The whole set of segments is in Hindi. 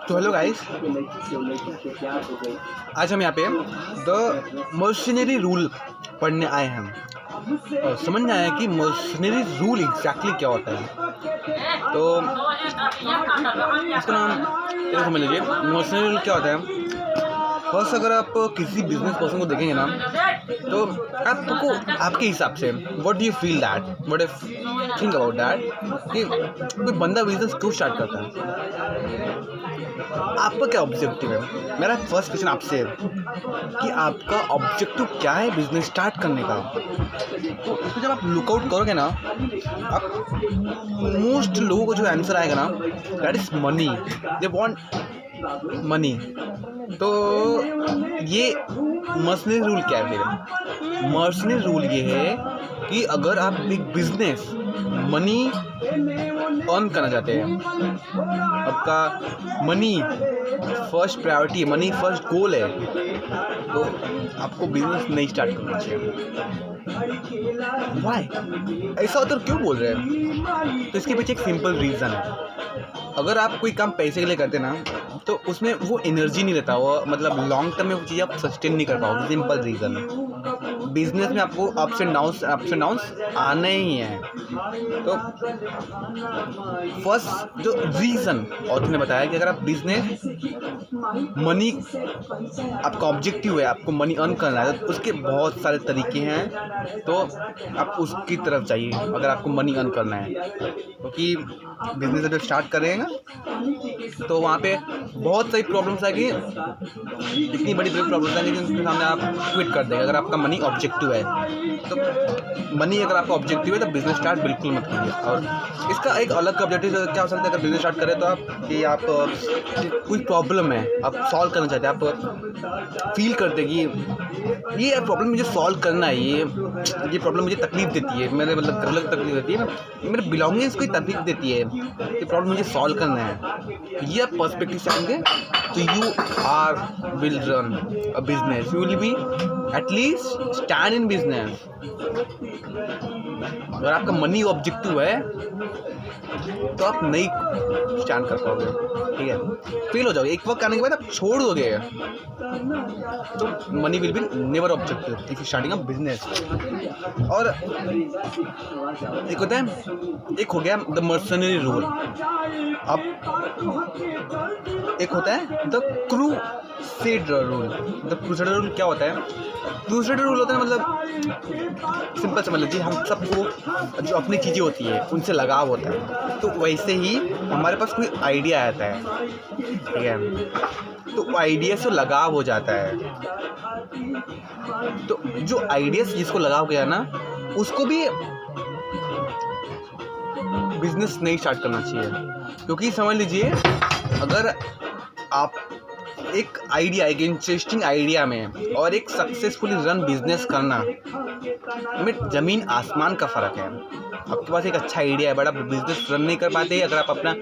तो हेलो गाइस, आज हम यहाँ पे द मर्सनरी रूल पढ़ने आए हैं और समझना है कि मर्सनरी रूल एग्जैक्टली क्या होता है। तो इसका नाम ये समझ लीजिए, मर्सनरी रूल क्या होता है। फर्स्ट, अगर आप किसी बिजनेस पर्सन को देखेंगे ना, तो आपको आपके हिसाब से what do you feel that, what if think about that कि कोई बंदा बिजनेस क्यों स्टार्ट करता है, आपका क्या ऑब्जेक्टिव है। मेरा फर्स्ट क्वेश्चन आपसे है कि आपका ऑब्जेक्टिव क्या है बिजनेस स्टार्ट करने का। तो इसको जब आप लुकआउट करोगे ना, आप मोस्ट लोगों को जो आंसर आएगा ना, that is money, they want money. तो ये मर्सनरी रूल क्या है मेरे? मर्सनरी रूल ये है कि अगर आप एक बिजनेस मनी अर्न करना चाहते हैं, आपका money first priority, money first goal है, तो आपको बिजनेस नहीं स्टार्ट करना चाहिए। वाई ऐसा तो क्यों बोल रहे हैं? तो इसके पीछे एक सिंपल रीज़न है। अगर आप कोई काम पैसे के लिए करते ना, तो उसमें वो एनर्जी नहीं रहता, वो मतलब लॉन्ग टर्म में वो चीज़ आप सस्टेन नहीं कर पाओगे। सिंपल रीज़न है। बिजनेस में आपको अप्स एंड डाउन्स आने ही हैं। तो फर्स्ट जो रीज़न ऑथर ने बताया कि अगर आप बिजनेस मनी आपका ऑब्जेक्टिव है, आपको मनी अर्न करना है, तो उसके बहुत सारे तरीके हैं। तो आप उसकी तरफ जाइए अगर आपको मनी अर्न करना है, क्योंकि बिजनेस जब स्टार्ट करेंगे तो वहाँ पे बहुत सारी प्रॉब्लम्स आएगी, इतनी बड़ी प्रॉब्लम्स आएगी जिनके सामने आप क्विट कर देंगे। अगर आपका मनी ऑब्जेक्टिव है, तो मनी अगर आपका ऑब्जेक्टिव है तो बिजनेस स्टार्ट बिल्कुल मत कीजिए। और इसका एक अलग ऑब्जेक्टिव क्या हो सकता है अगर बिजनेस स्टार्ट करें, तो आप कि आप कोई प्रॉब्लम है आप सॉल्व करना चाहते हैं, आप फील करते हैं कि ये प्रॉब्लम मुझे सॉल्व करना है, ये प्रॉब्लम मुझे तकलीफ देती है, मेरे मतलब घर तक तकलीफ देती है, मेरे बिलोंगिंग्स को तकलीफ देती है, ये प्रॉब्लम मुझे सॉल्व करना है। ये पर्सपेक्टिव से आएंगे तो you are will run a business, you will be at least stand in business. अगर आपका मनी ऑब्जेक्टिव है तो आप नहीं स्टैंड कर पाओगे, ठीक है, फेल हो जाओगे। एक वक्त आने के बाद आप छोड़ दोगे, तो money will be never objective if you starting a business. और एक होता है, एक हो गया द मर्सनरी रूल। अब एक होता है the crusader rule. The crusader rule क्या होता है? क्रूसेडर रूल होता है मतलब सिंपल समझ लीजिए, हम सबको जो अपनी चीज़ें होती है उनसे लगाव होता है। तो वैसे ही हमारे पास कोई आइडिया आता है, ठीक है, तो आइडिया से लगाव हो जाता है। तो जो आइडिया से जिसको लगाव गया ना, उसको भी बिजनेस नहीं स्टार्ट करना चाहिए। क्योंकि समझ लीजिए, अगर आप एक आइडिया, एक इंटरेस्टिंग आइडिया में और एक सक्सेसफुली रन बिजनेस करना में ज़मीन आसमान का फ़र्क है। आपके पास एक अच्छा आइडिया है बट आप बिजनेस रन नहीं कर पाते, अगर आप अपना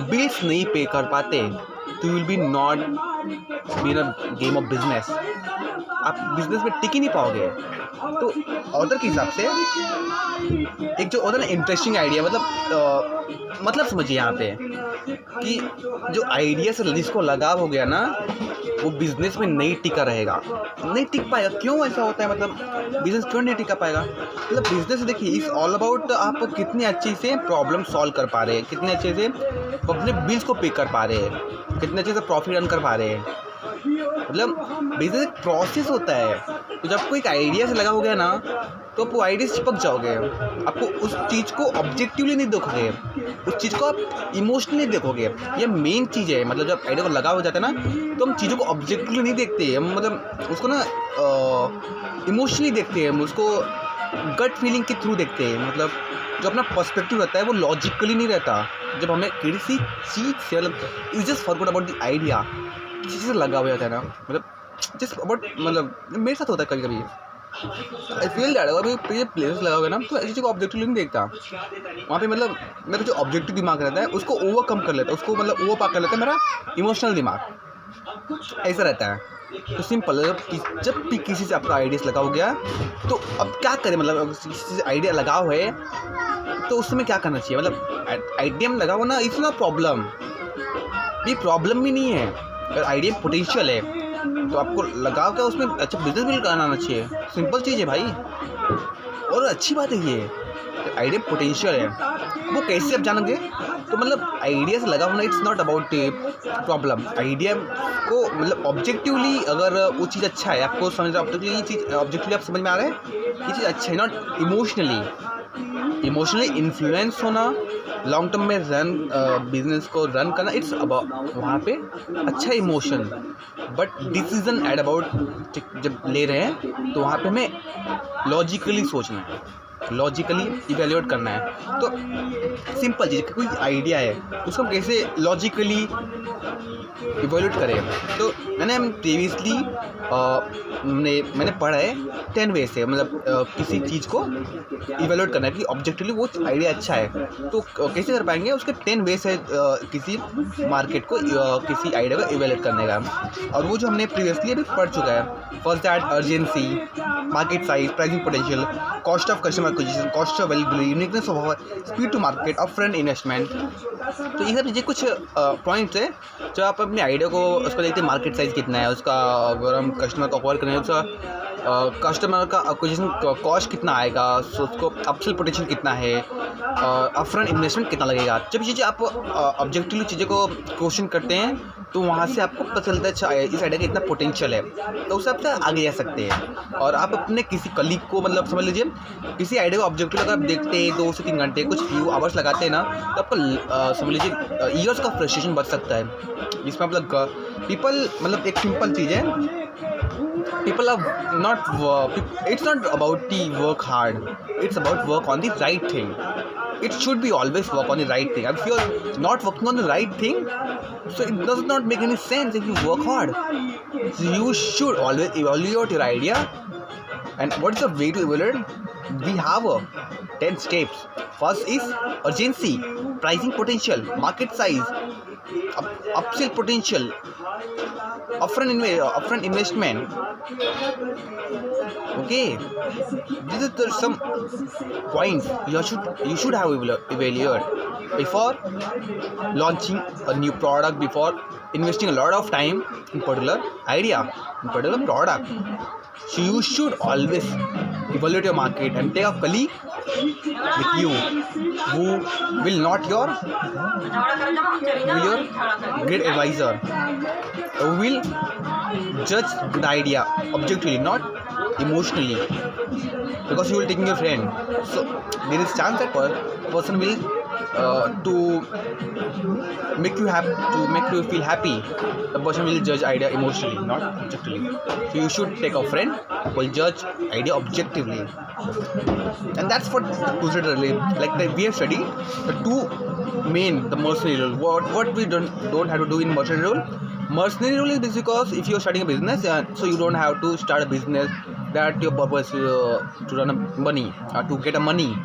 बिल्स नहीं पे कर पाते, तो you will B not be in a game of business. आप बिजनेस में टिक ही नहीं पाओगे। तो ऑथर के हिसाब से एक जो होता है ना इंटरेस्टिंग आइडिया, मतलब समझिए यहाँ पे कि जो आइडिया से जिसको लगाव हो गया ना, वो बिजनेस में नहीं टिका रहेगा, नहीं टिक पाएगा। क्यों ऐसा होता है? मतलब बिजनेस क्यों नहीं टिका पाएगा? मतलब बिजनेस देखिए इज ऑल अबाउट आप कितनी अच्छी से प्रॉब्लम सॉल्व कर पा रहे हैं, कितने अच्छे से अपने बिल्स को पे कर पा रहे हैं, कितने अच्छे से प्रॉफिट अर्न कर पा रहे हैं। मतलब बिजनेस एक प्रोसेस होता है। तो जब कोई एक आइडिया से लगा हो गया ना, तो आप वो आइडिया से चिपक जाओगे। आपको उस चीज़ को ऑब्जेक्टिवली नहीं देखोगे, उस चीज़ को आप इमोशनली देखोगे। ये मेन चीज़ है। मतलब जब आइडिया को लगा हो जाता है ना, तो हम चीज़ों को ऑब्जेक्टिवली नहीं देखते, हम मतलब उसको ना इमोशनली देखते हैं, हम उसको गट फीलिंग के थ्रू देखते हैं। मतलब जो अपना पर्सपेक्टिव रहता है वो लॉजिकली नहीं रहता। जब हमें किसी चीज़ से मतलब is just forgot about the idea, किसी चीज़ से लगा हुआ जाता है ना, मतलब जस्ट अबाउट, मतलब मेरे साथ होता है कभी कभी। आई फील दैट अगर ये प्लेस लगा होगा ना, तो ऐसी चीज़ को ऑब्जेक्टिवली नहीं देखता। वहाँ पे मतलब मेरा जो ऑब्जेक्टिव दिमाग रहता है उसको ओवरकम कर लेता है, उसको मतलब ओवर कर लेता है मेरा इमोशनल दिमाग, ऐसा रहता है। तो सिंपल है, जब भी किसी से आपका आइडिया लगा हो गया, तो अब क्या करें? मतलब किसी से आइडिया लगाओ है तो उसमें क्या करना चाहिए? मतलब आइडिया में लगाओ ना, इट्स नॉट प्रॉब्लम, ये प्रॉब्लम भी नहीं है। अगर आइडिया पोटेंशियल है तो आपको लगाव क्या उसमें अच्छा बिजनेस बिल्ड करना आना चाहिए। सिंपल चीज़ है भाई, और अच्छी बात है ये। आइडिया पोटेंशियल है, वो कैसे आप जानोगे? तो मतलब आइडिया से लगा होना, it's not about problem. Idea को मतलब ऑब्जेक्टिवली अगर वो चीज़ अच्छा है, आपको समझ रहे ऑब्जेक्टिवली, ये चीज़ ऑब्जेक्टिवली आप समझ में आ रहा है ये चीज़ अच्छा है, नॉट इमोशनली इन्फ्लुएंस होना, लॉन्ग टर्म में रन बिजनेस को रन करना, इट्स अबाउट वहाँ पे अच्छा emotion. But decision at about जब ले रहे हैं तो वहाँ पे हमें लॉजिकली सोचना है, लॉजिकली इवेल्यूएट करना है। तो सिंपल चीज़, कोई आइडिया है उसको हम कैसे लॉजिकली इवेल्यूएट करें। तो मैंने प्रीवियसली मैंने पढ़ा है 10 वे से, मतलब किसी चीज़ को इवेल्यूएट करना है कि ऑब्जेक्टिवली वो आइडिया अच्छा है तो कैसे कर पाएंगे। उसके 10 वेज है किसी मार्केट को किसी आइडिया को इवेल्यूएट करने का, और वो जो हमने प्रीवियसली अभी पढ़ चुका है। First that urgency, market size, pricing potential, cost of customer acquisition, cost of availability, uniqueness of offer, speed to market, upfront investment. तो ये सब चीज़ें कुछ पॉइंट्स है जो आप अपने आइडिया को उसको देखते हैं। मार्केट साइज़ कितना है उसका, अगर हम कस्टमर को अक्वायर करें उसका कस्टमर का एक्विजिशन कॉस्ट कितना आएगा, सो उसको अपसेल पोटेंशियल कितना है, अपफ्रंट इन्वेस्टमेंट कितना लगेगा। जब चीज़ें आप ऑब्जेक्टिवली चीज़ों को क्वेश्चन करते हैं तो वहाँ से आपको पता चलता है अच्छा इस आइडिया का इतना पोटेंशियल है, तो उससे आप आगे जा सकते हैं। और आप अपने किसी कलीग को मतलब समझ लीजिए किसी आइडिया को ऑब्जेक्टिवली अगर आप देखते हैं 2 से 3 घंटे कुछ फ्यू आवर्स लगाते हैं ना, तो आपको समझ लीजिए ईयर्स का फ्रस्ट्रेशन बच सकता है। जिसमें मतलब पीपल मतलब एक सिंपल चीज़ है, people are not it's not about the work hard, it's about work on the right thing. It should be always work on the right thing. If you're not working on the right thing, so it does not make any sense if you work hard. So you should always evaluate your idea. And what is the way to evaluate? We have 10 steps. First is urgency, pricing potential, market size, upsell potential, upfront investment. Okay, these are some points you should have evaluated before launching a new product, before investing a lot of time in particular idea, in particular product. So you should always evaluate your market and take a colleague with you who will not your great advisor, who will judge the idea objectively, not emotionally, because you will taking your friend. So there is chance that person will to make you happy, to make you feel happy, the person will judge idea emotionally, not objectively. So you should take a friend who will judge idea objectively. And that's what consider like that we have studied the two main, the mercenary rule. What we don't have to do in mercenary rule. Mercenary rule is because if you're starting a business, so you don't have to start a business that your purpose to run a money or to get a money.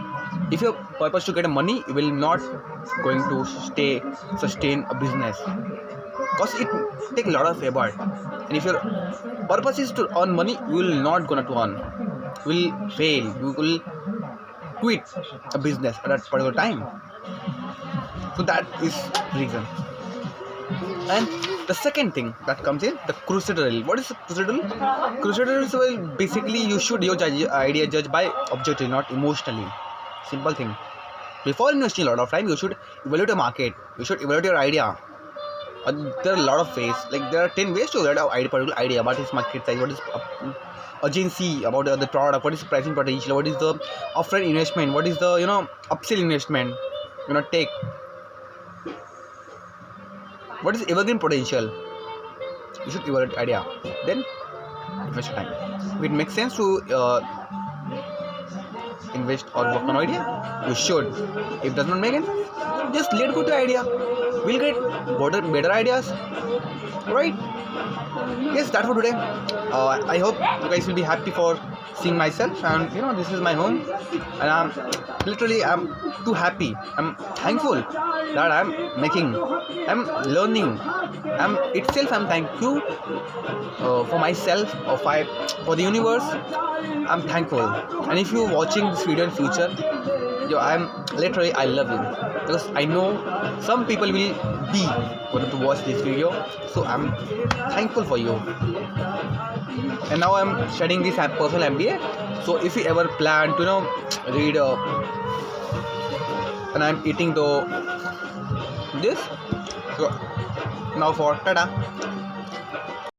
If your purpose to get a money, you will not going to sustain a business, because it take a lot of effort. And if your purpose is to earn money, you will not gonna to earn. You will fail. You will quit a business at that particular time. So that is reason. And the second thing that comes in, the crusader rule. What is the crusader rule? Crusader rule is, well, basically you should your idea judge by objectively, not emotionally. Simple thing. Before investing a lot of time, you should evaluate your market. You should evaluate your idea. There are a lot of ways. Like there are 10 ways to evaluate a particular idea. What is market size? What is urgency about the product? What is pricing potential? What is the upfront investment? What is the upsell investment? Take. What is evergreen potential? You should evaluate idea. Then invest time. If it makes sense to invest or work on idea, you should. If it does not make sense, just let go to idea. We'll get better ideas, right? Yes, that's for today. I hope you guys will be happy for seeing myself, and this is my home, and I'm too happy. I'm thankful that I'm learning. I'm thankful for myself, for the universe. I'm thankful. And if you're watching this video in future, yo, I love you because I know some people will be going to watch this video, so I'm thankful for you. And now I'm studying this personal MBA, so if you ever plan to read and I'm eating this, so now for tada.